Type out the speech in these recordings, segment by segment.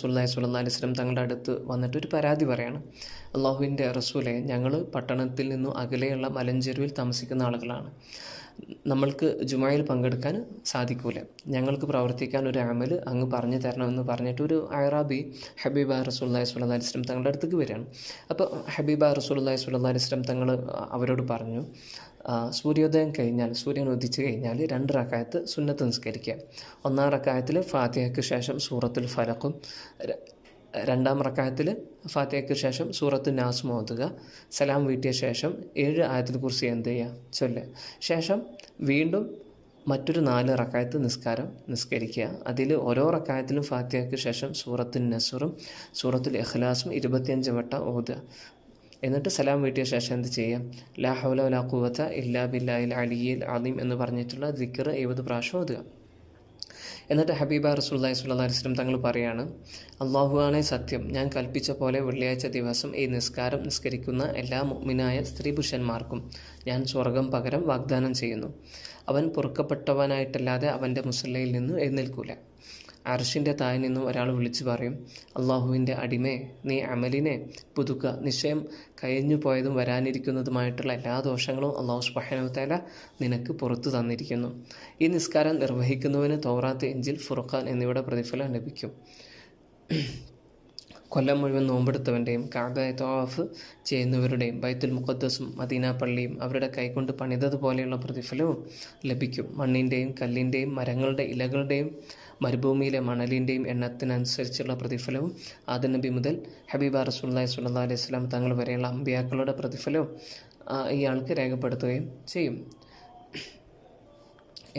റസൂലുള്ളാഹി സ്വല്ലല്ലാഹി അലൈഹി വസല്ലം തങ്ങളുടെ അടുത്ത് വന്നിട്ട് ഒരു പരാതി പറയാണ്. അള്ളാഹുവിൻ്റെ റസൂലെ, ഞങ്ങൾ പട്ടണത്തിൽ നിന്നും അകലെയുള്ള മലഞ്ചെരുവിൽ താമസിക്കുന്ന ആളുകളാണ്. നമ്മൾക്ക് ജുമായിൽ പങ്കെടുക്കാൻ സാധിക്കൂല. ഞങ്ങൾക്ക് പ്രവർത്തിക്കാൻ ഒരു അമൽ അങ്ങ് പറഞ്ഞു തരണമെന്ന് പറഞ്ഞിട്ട് ഒരു അയറാബി ഹബീബ റസൂലുള്ളാഹി സ്വല്ലല്ലാഹി അലൈഹി വസല്ലം തങ്ങളുടെ അടുത്തേക്ക് വരികയാണ്. അപ്പോൾ ഹബീബ റസൂലുള്ളാഹി സ്വല്ലല്ലാഹി അലൈഹി വസല്ലം തങ്ങൾ അവരോട് പറഞ്ഞു, സൂര്യോദയം കഴിഞ്ഞാൽ, സൂര്യൻ ഉദിച്ചു കഴിഞ്ഞാൽ 2 റക്അത്ത് സുന്നത്ത് നിസ്കരിക്കുക. 1-ാം റക്അത്തിൽ ഫാത്തിഹയ്ക്ക് ശേഷം സൂറത്തുൽ ഫലഖും, 2-ാം റക്അത്തിൽ ഫാത്തിഹയ്ക്ക് ശേഷം സൂറത്തു നാസും ഓതുക. സലാം വീട്ടിയ ശേഷം 7 ആയത്തുൽ കുർസി എന്ത് ചെയ്യുക, ചൊല്ലുക. ശേഷം വീണ്ടും മറ്റൊരു 4 റക്അത്ത് നിസ്കരിക്കുക. അതിൽ ഓരോ റക്അത്തിലും ഫാത്തിഹയ്ക്ക് ശേഷം സൂറത്തുൽ നസ്റും സൂറത്തുൽ ഇഖ്ലാസും 25 വട്ടം ഓതുക. എന്നിട്ട് സലാം വീട്ടിയ ശേഷം എന്ത് ചെയ്യാം, ലാ ഹൗല വലാ ഖുവത ഇല്ലാ ബില്ലാഹിൽ അലിയ്യിൽ അദീം എന്ന് പറഞ്ഞിട്ടുള്ള ദിക്ർ 70 പ്രാവശ്യം ഓതുക. എന്നിട്ട് ഹബീബ റസൂലുള്ളാഹി സ്വല്ലല്ലാഹി അലൈഹി വസല്ലം തങ്ങൾ പറയാണ്, അല്ലാഹുവാണേ സത്യം, ഞാൻ കൽപ്പിച്ച പോലെ വെള്ളിയാഴ്ച ദിവസം ഈ നിസ്കാരം നിസ്കരിക്കുന്ന എല്ലാ മുഅ്മിനായ സ്ത്രീ പുരുഷന്മാർക്കും ഞാൻ സ്വർഗം പകരം വാഗ്ദാനം ചെയ്യുന്നു. അവൻ പൊറുക്കപ്പെട്ടവനായിട്ടല്ലാതെ അവൻ്റെ മുസല്ലയിൽ നിന്ന് എഴുന്നേൽക്കൂല. അർശിൻ്റെ താഴെ നിന്നും ഒരാൾ വിളിച്ചു പറയും, അള്ളാഹുവിൻ്റെ അടിമേ, നീ അമലിനെ പുതുക്കുക. നിശ്ചയം കഴിഞ്ഞു പോയതും വരാനിരിക്കുന്നതുമായിട്ടുള്ള എല്ലാ ദോഷങ്ങളും അള്ളാഹു സുബ്ഹാനഹു വ തആല നിനക്ക് പുറത്തു തന്നിരിക്കുന്നു. ഈ നിസ്കാരം നിർവഹിക്കുന്നവന് തൗറാത്ത്, ഇഞ്ചിൽ, ഫുർഖാൻ എന്നിവയുടെ പ്രതിഫലം ലഭിക്കും. കൊല്ലം മുഴുവൻ നോമ്പെടുത്തവൻ്റെയും കഅബയെ തവാഫ് ചെയ്യുന്നവരുടെയും ബൈത്തുൽ മുഖദ്ദസും മദീന പള്ളിയും അവരുടെ കൈകൊണ്ട് പണിതതുപോലെയുള്ള പ്രതിഫലവും ലഭിക്കും. മണ്ണിൻ്റെയും കല്ലിൻ്റെയും മരങ്ങളുടെ ഇലകളുടെയും മരുഭൂമിയിലെ മണലിൻ്റെയും എണ്ണത്തിനനുസരിച്ചുള്ള പ്രതിഫലവും ആദം നബി മുതൽ ഹബീബ റസൂലുള്ളാഹി സ്വല്ലല്ലാഹി അലൈഹി വസല്ലം തങ്ങൾ വരെയുള്ള അമ്പിയാക്കളുടെ പ്രതിഫലവും ഇയാൾക്ക് രേഖപ്പെടുത്തുകയും ചെയ്യും.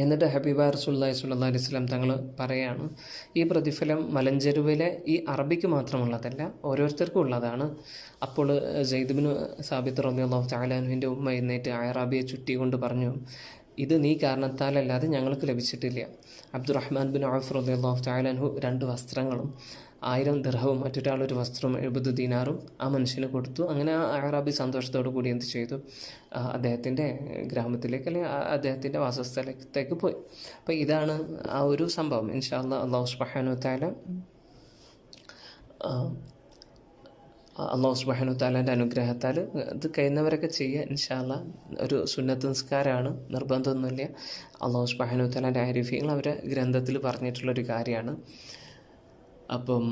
എന്നിട്ട് ഹബീബ റസൂലുള്ളാഹി സ്വല്ലല്ലാഹി അലൈഹി വസല്ലം തങ്ങൾ പറയാണ്, ഈ പ്രതിഫലം മലഞ്ചെരുവിലെ ഈ അറബിക്ക് മാത്രമുള്ളതല്ല, ഓരോരുത്തർക്കും ഉള്ളതാണ്. അപ്പോൾ സെയ്ദ് ഇബ്നു സാബിത്ത് റളിയല്ലാഹു തആല അൻഹുവിൻ്റെ ഉമ്മ എഴുന്നേറ്റ് അയറാബിയെ ചുറ്റിക്കൊണ്ട് പറഞ്ഞു, ഇത് നീ കാരണത്താലല്ലാതെ ഞങ്ങൾക്ക് ലഭിച്ചിട്ടില്ല. അബ്ദുറഹ്മാൻ ബിൻ ഔഫ് റളിയല്ലാഹു തആല അൻഹു 2 വസ്ത്രങ്ങളും 1000 ദിർഹവും മറ്റൊരാൾ ഒരു വസ്ത്രവും 70 ദീനാറും ആ മനുഷ്യന് കൊടുത്തു. അങ്ങനെ ആ അയറാബി സന്തോഷത്തോടു കൂടി എന്ത് ചെയ്തു, അദ്ദേഹത്തിൻ്റെ ഗ്രാമത്തിലേക്ക് അല്ലെങ്കിൽ അദ്ദേഹത്തിൻ്റെ വാസസ്ഥലത്തേക്ക് പോയി. അപ്പോൾ ഇതാണ് ആ ഒരു സംഭവം. ഇൻഷാ അല്ലാഹ് അല്ലാഹു സുബ്ഹാനഹു വ തആലൻ്റെ അനുഗ്രഹത്താൽ ഇത് കഴിയുന്നവരൊക്കെ ചെയ്യുക. ഇൻഷാ അല്ലാഹ് ഒരു സുന്നത്ത് നിസ്കാരമാണ്, നിർബന്ധമൊന്നുമില്ല. അല്ലാഹു സുബ്ഹാനഹു വ തആലൻ്റെ ആരിഫീങ്ങൾ അവരെ ഗ്രന്ഥത്തിൽ പറഞ്ഞിട്ടുള്ളൊരു കാര്യമാണ്. അപ്പം